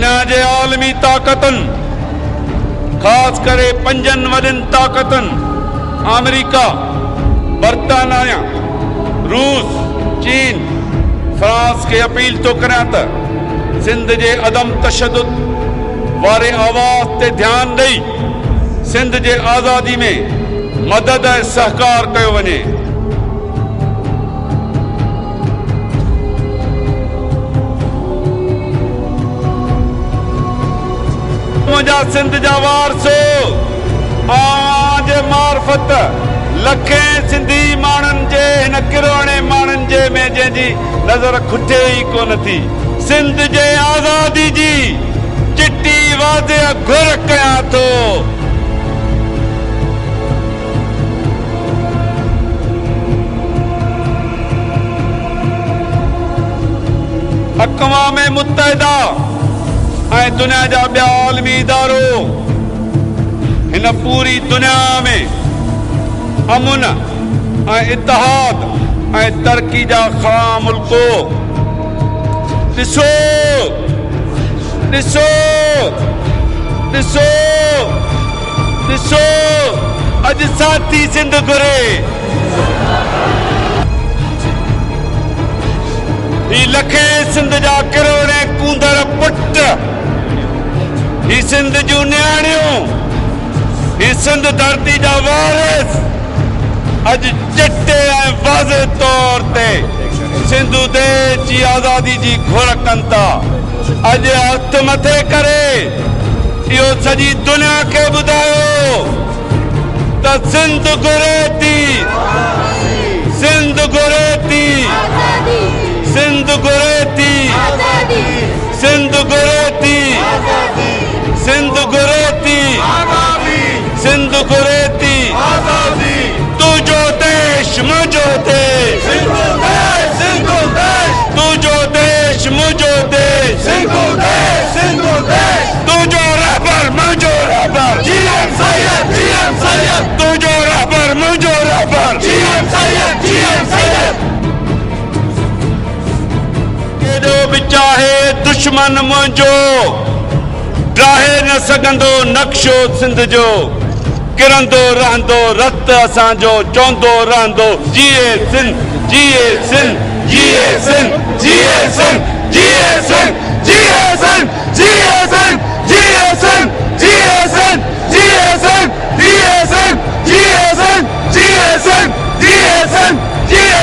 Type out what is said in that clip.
दुनिया जे आलमी ताक़तुनि ख़ासि करे पंजनि वॾियुनि ताक़तुनि अमेरिका, बर्तानिया, रूस, चीन, फ्रांस खे अपील थो करियां त सिंध जे अदम तशद्दुद वारे आवाज़ ते ध्यानु ॾेई सिंध जे आज़ादी में मदद ऐं सहकार कयो वञे। मुंहिंजा सिंध जा वारसो आज मार्फत लखे सिंधी माण्हुनि जे हिन किरोणे माण्हुनि जे में जंहिंजी नज़र खुटे ई कोन थी। सिंध जे आज़ादी जी चिट्टी वाज़िह घुर कयां थो। अक़वाम मुत्तहिदा ऐं दुनिया जा ॿिया आलमी इदारो हिन पूरी दुनिया में अमुन ऐं इत्तेहाद ऐं तरक़ी जा ख़ां मुल्को ॾिसो ॾिसो ॾिसो ॾिसो अॼु साथी सिंध घुरे। ही लखे सिंध जा किरोड़े कूंदड़ पुट, ही सिंध जूं न्याणियूं, ही सिंध धरती जा वारिस अॼु चिटे ऐं वाज़िह तौर ते सिंधु देश जी आज़ादी जी घुर कनि था। अॼु हथ मथे करे इहो सॼी दुनिया खे ॿुधायो त सिंध घुरे थी, सिंध घुरे थी, सिंध घुरे थी, सिंध घुरे थी, सिंध घुरे थी, सिंध घुरे थी। तुझो देश मुझो देश, तुझो देश मुझो देश, तुझो रहबर मुझो रहबर, तुझो रहबर मुझो रहबर। केॾो बि चाहे दुश्मन मुंहिंजो ड्राहे न सघंदो नक्शो सिंध जो। किरंदो रहंदो रत असांजो, चवंदो रहंदो जिए सिंध, जिए सिंध, जिए सिंध, जिए सिंध, जिए सिंध, जिए सिंध, जिए सिंध, जिए सिंध, जिए सिंध, जिए सिंध, जिए सिंध, जिए सिंध, जिए सिंध, जिए सिंध, जिए